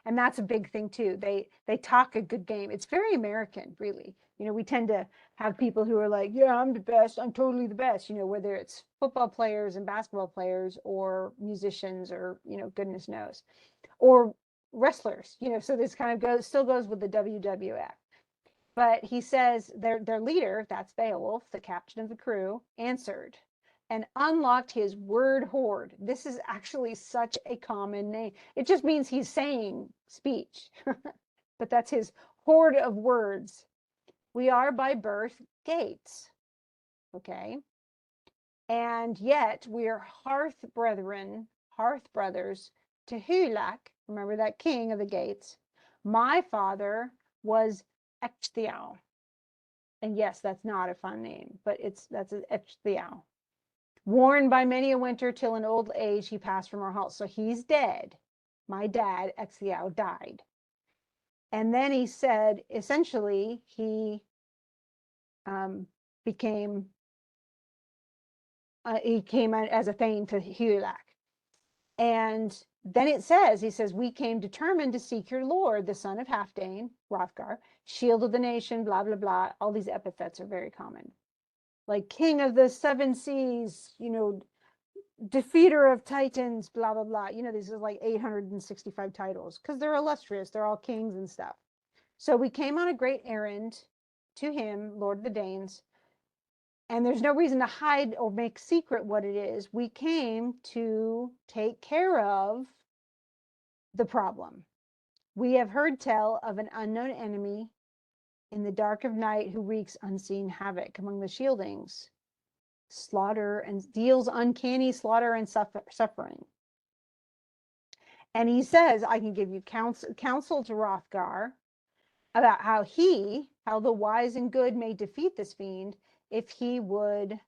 And that's a big thing too. They talk a good game. It's very American, really. You know, we tend to have people who are like, yeah, I'm the best. I'm totally the best. You know, whether it's football players and basketball players or musicians or, you know, goodness knows, or wrestlers, you know, so this kind of still goes with the WWF. But he says their leader, that's Beowulf, the captain of the crew, answered and unlocked his word hoard. This is actually such a common name. It just means he's saying speech, but that's his hoard of words. We are by birth Geats, okay? And yet we are hearth brothers to Hulak, remember that king of the Geats. My father was Ecgtheow. And yes, that's not a fun name, but that's Ecgtheow. Worn by many a winter till in old age he passed from our halls. So he's dead. My dad, Ecgtheow, died. And then he said, essentially, he became he came as a thane to Hulak. And then it says, he says, we came determined to seek your lord, the son of Halfdane, Hrothgar, shield of the nation, blah, blah, blah. All these epithets are very common. Like king of the seven seas, you know, defeater of titans, blah, blah, blah. You know, these are like 865 titles because they're illustrious. They're all kings and stuff. So we came on a great errand to him, Lord of the Danes, and there's no reason to hide or make secret what it is. We came to take care of the problem. We have heard tell of an unknown enemy in the dark of night who wreaks unseen havoc among the shieldings, slaughter and deals uncanny slaughter and suffering. And he says, I can give you counsel to Hrothgar about how the wise and good may defeat this fiend if he would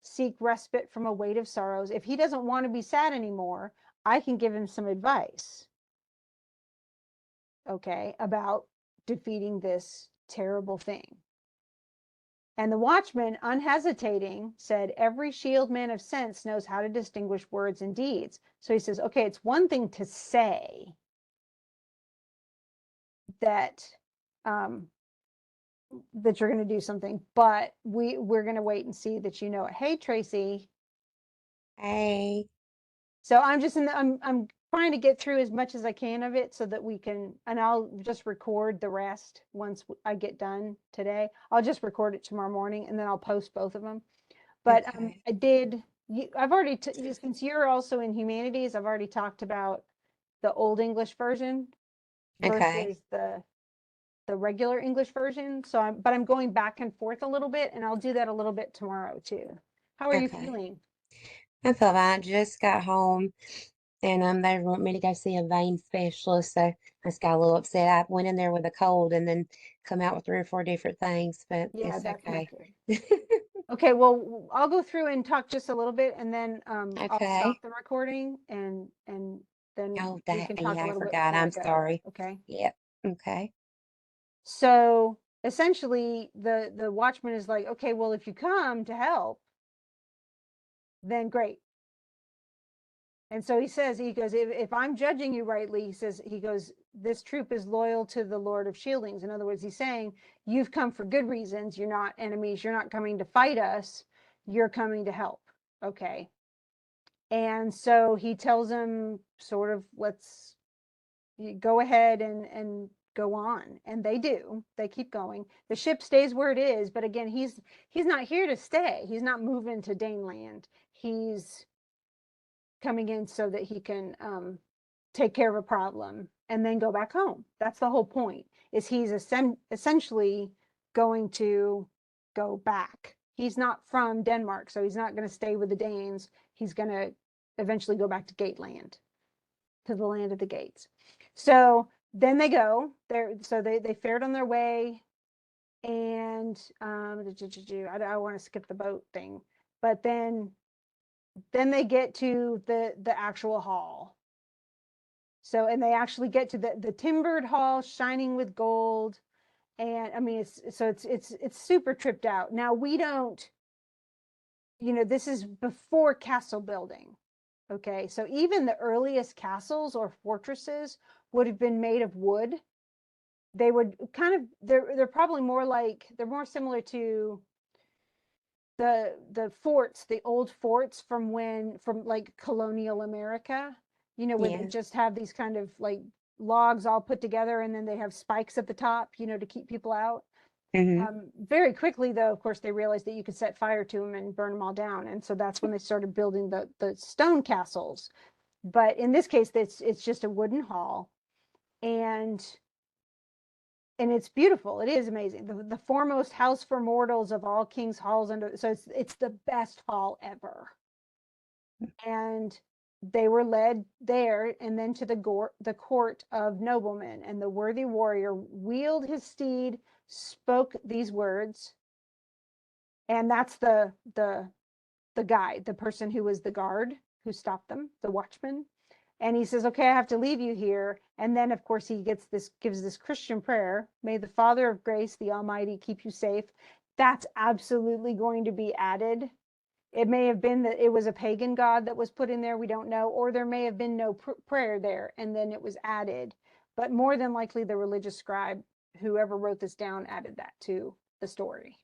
seek respite from a weight of sorrows. If he doesn't want to be sad anymore, I can give him some advice, okay, about defeating this terrible thing. And the watchman, unhesitating, said, every shield man of sense knows how to distinguish words and deeds. So he says, okay, it's one thing to say that that you're going to do something, but we're going to wait and see that you know it. Hey, Tracy. Hey. So I'm just I'm trying to get through as much as I can of it so that we can, and I'll just record the rest once I get done today. I'll just record it tomorrow morning and then I'll post both of them. But Okay. I've already, since you're also in humanities, I've already talked about the Old English version Okay. versus the regular English version. So I'm going back and forth a little bit, and I'll do that a little bit tomorrow too. How are you Okay. feeling? I feel fine. Just got home and they want me to go see a vein specialist, so I just got a little upset. I went in there with a cold and then come out with 3 or 4 different things, but Yeah, it's that's not okay. good. Okay, well, I'll go through and talk just a little bit, and then I'll Okay. stop the recording, and then Oh, we that, can talk yeah, a I little bit forgot. before I I'm go. sorry. Okay. Yep. Okay. So essentially, the watchman is like, okay, well, if you come to help, then great. And so he says, he goes, if I'm judging you rightly, he goes, this troop is loyal to the Lord of Shieldings. In other words, he's saying, you've come for good reasons. You're not enemies. You're not coming to fight us. You're coming to help. Okay. And so he tells him sort of, let's go ahead and go on. And they do. They keep going. The ship stays where it is, but again, he's not here to stay. He's not moving to Daneland. He's coming in so that he can take care of a problem and then go back home. That's the whole point. Is he's essentially going to go back. He's not from Denmark, so he's not going to stay with the Danes. He's going to eventually go back to Gateland, to the land of the gates. So then they go there. So they fared on their way, and I want to skip the boat thing, but then they get to the actual hall. So, and they actually get to the timbered hall shining with gold. And I mean, it's super tripped out. Now we don't, this is before castle building. Okay. So even the earliest castles or fortresses would have been made of wood. They would kind of, they're probably more like, they're more similar to the forts, the old forts from like colonial America, where they Yeah. just have these kind of like logs all put together, and then they have spikes at the top, to keep people out. Mm-hmm. Very quickly, though, of course, they realized that you could set fire to them and burn them all down, and so that's when they started building the stone castles. But in this case, it's just a wooden hall, and it's beautiful. It is amazing. The foremost house for mortals of all kings' halls under. So it's the best hall ever. And they were led there, and then to the court of noblemen. And the worthy warrior wheeled his steed, spoke these words, and that's the guy, the person who was the guard who stopped them, the watchman. And he says, okay, I have to leave you here. And then, of course, he gives this Christian prayer. May the Father of grace, the Almighty, keep you safe. That's absolutely going to be added. It may have been that it was a pagan god that was put in there. We don't know. Or there may have been no prayer there, and then it was added. But more than likely, the religious scribe, whoever wrote this down, added that to the story.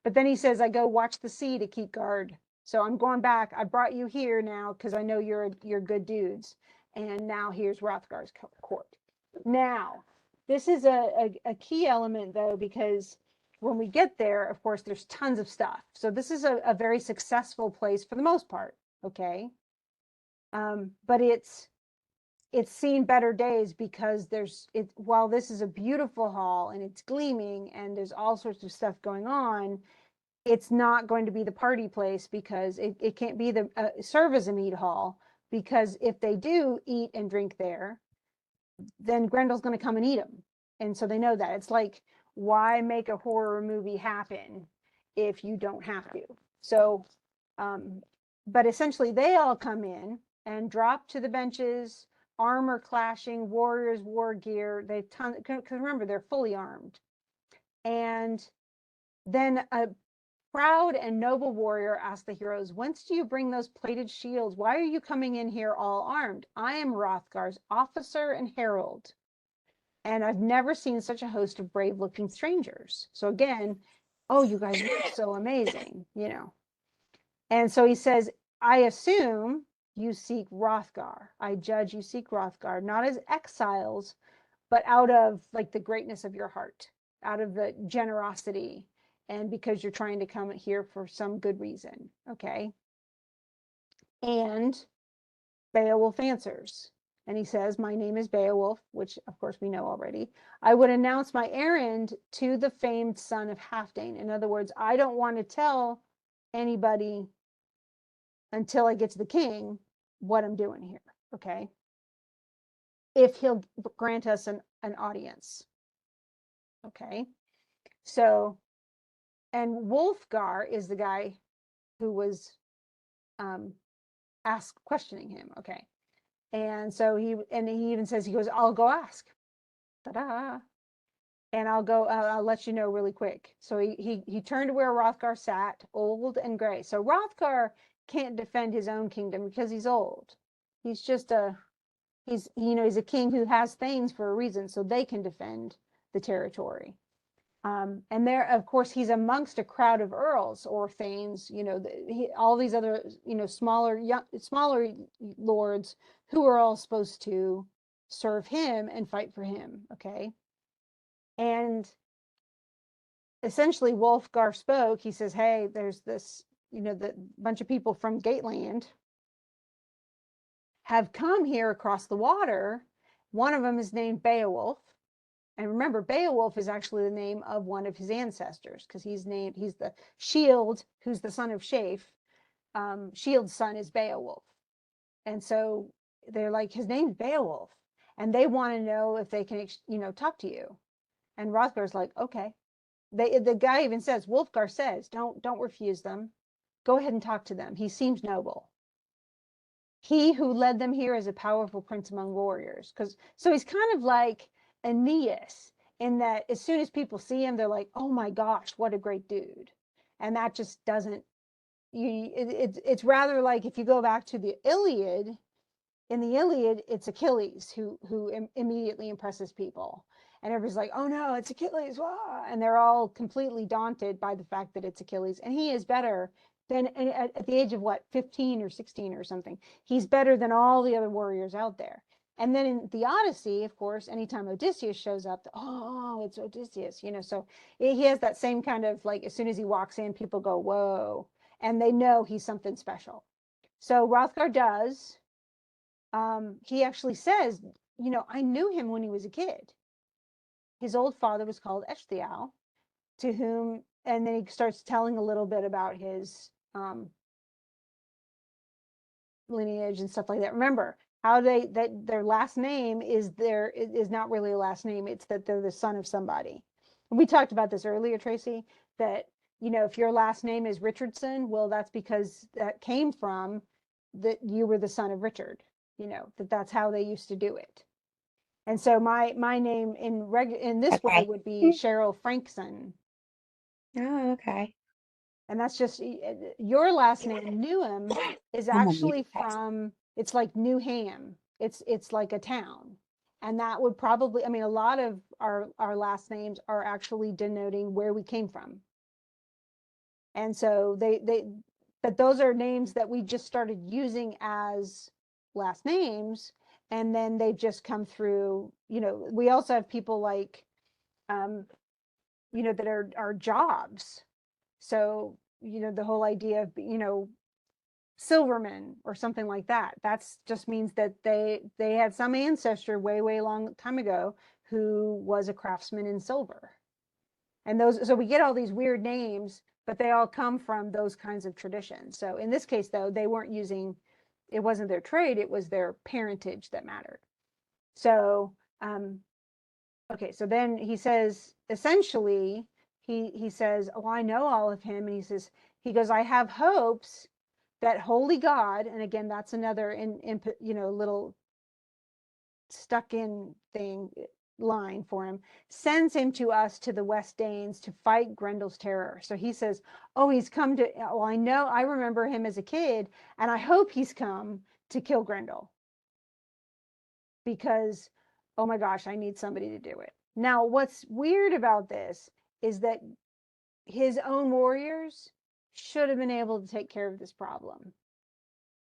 But then he says, I go watch the sea to keep guard. So I'm going back. I brought you here now because I know you're good dudes. And now here's Hrothgar's court. Now, this is a key element, though, because when we get there, of course, there's tons of stuff. So this is a very successful place for the most part. Okay. But it's seen better days because while this is a beautiful hall and it's gleaming and there's all sorts of stuff going on, it's not going to be the party place because it can't be the serve as a mead hall, because if they do eat and drink there, then Grendel's going to come and eat them. And so they know that. It's like, why make a horror movie happen if you don't have to? So, but essentially they all come in and drop to the benches, armor clashing, warriors, war gear. They've because remember, they're fully armed. And then a proud and noble warrior asked the heroes, whence do you bring those plated shields? Why are you coming in here all armed? I am Hrothgar's officer and herald, and I've never seen such a host of brave looking strangers. So again, oh, you guys look so amazing, And so he says, I assume you seek Hrothgar. I judge you seek Hrothgar, not as exiles, but out of like the greatness of your heart, out of the generosity, and because you're trying to come here for some good reason. Okay. And Beowulf answers, and he says, my name is Beowulf, which of course we know already. I would announce my errand to the famed son of Halfdane. In other words, I don't want to tell anybody until I get to the king what I'm doing here. Okay. If he'll grant us an audience. Okay. So And Wolfgar is the guy who was questioning him. Okay. And so he even says, he goes, I'll go ask. Ta-da. And I'll let you know really quick. So he turned to where Hrothgar sat, old and gray. So Hrothgar can't defend his own kingdom because he's old. He's just he's a king who has thanes for a reason, so they can defend the territory. And there, of course, he's amongst a crowd of earls or thanes, all these other, smaller lords who are all supposed to serve him and fight for him. Okay. And essentially Wolfgar spoke. He says, hey, there's this, the bunch of people from Gateland have come here across the water. One of them is named Beowulf. And remember, Beowulf is actually the name of one of his ancestors, because he's the Shield, who's the son of Shafe. Shield's son is Beowulf. And so they're like, his name's Beowulf. And they want to know if they can, talk to you. And Hrothgar's like, okay. The guy even says, Wolfgar says, don't refuse them. Go ahead and talk to them. He seems noble. He who led them here is a powerful prince among warriors. So he's kind of like Aeneas, in that as soon as people see him, they're like, oh my gosh, what a great dude. And that just doesn't, it's rather like if you go back to the Iliad, in the Iliad, it's Achilles who immediately impresses people. And everybody's like, oh no, it's Achilles. Wah! And they're all completely daunted by the fact that it's Achilles. And he is better than, at the age of what, 15 or 16 or something. He's better than all the other warriors out there. And then in the Odyssey, of course, anytime Odysseus shows up, oh, it's Odysseus, so he has that same kind of, like, as soon as he walks in, people go, whoa, and they know he's something special. So Hrothgar does. He actually says, I knew him when he was a kid. His old father was called Ecgtheow, to whom, and then he starts telling a little bit about his lineage and stuff like that. Remember how that their last name is not really a last name. It's that they're the son of somebody. We talked about this earlier, Tracy, that, if your last name is Richardson, well, that's because that came from that you were the son of Richard, that's how they used to do it. And so my name in this way Okay. would be Cheryl Frankson. Oh, okay. And that's just your last name, Newham, is I'm gonna actually mute that. from, it's like Newham. It's like a town. And that would probably, I mean, a lot of our last names are actually denoting where we came from. And so but those are names that we just started using as last names. And then they've just come through, we also have people like, that are jobs. So, the whole idea of, Silverman or something like that. That's just means that they had some ancestor way long time ago who was a craftsman in silver. And so we get all these weird names, but they all come from those kinds of traditions. So in this case, though, they weren't using, it wasn't their trade, it was their parentage that mattered. So, okay, so then he says, essentially, he says, oh, I know all of him. And he goes, I have hopes that holy God, and again, that's another little stuck in thing line for him, sends him to us to the West Danes to fight Grendel's terror. So he says, oh, he's come to, well, I know, I remember him as a kid, and I hope he's come to kill Grendel, because, oh my gosh, I need somebody to do it. Now, what's weird about this is that his own warriors should have been able to take care of this problem,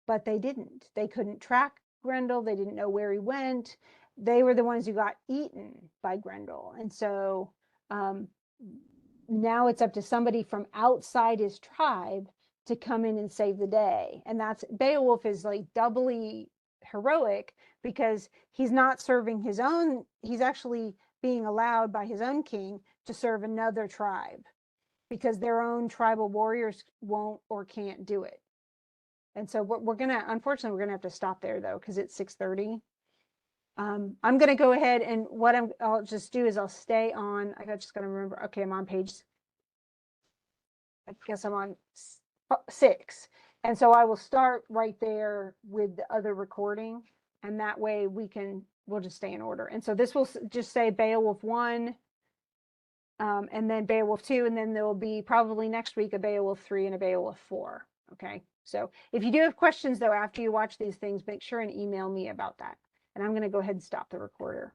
but they didn't. They couldn't track Grendel. They didn't know where he went. They were the ones who got eaten by Grendel. And so now it's up to somebody from outside his tribe to come in and save the day. And that's, Beowulf is like doubly heroic, because he's not serving his own, he's actually being allowed by his own king to serve another tribe, because their own tribal warriors won't or can't do it. And so we're gonna, unfortunately, we're gonna have to stop there though, because it's 6:30. I'm gonna go ahead, and what I'll just do is I'll stay on. I just gotta remember. Okay, I'm on page I guess I'm on 6. And so I will start right there with the other recording. And that way we'll just stay in order. And so this will just say Beowulf 1, and then Beowulf 2, and then there will be probably next week a Beowulf 3 and a Beowulf 4. Okay. So if you do have questions though, after you watch these things, make sure and email me about that. And I'm going to go ahead and stop the recorder.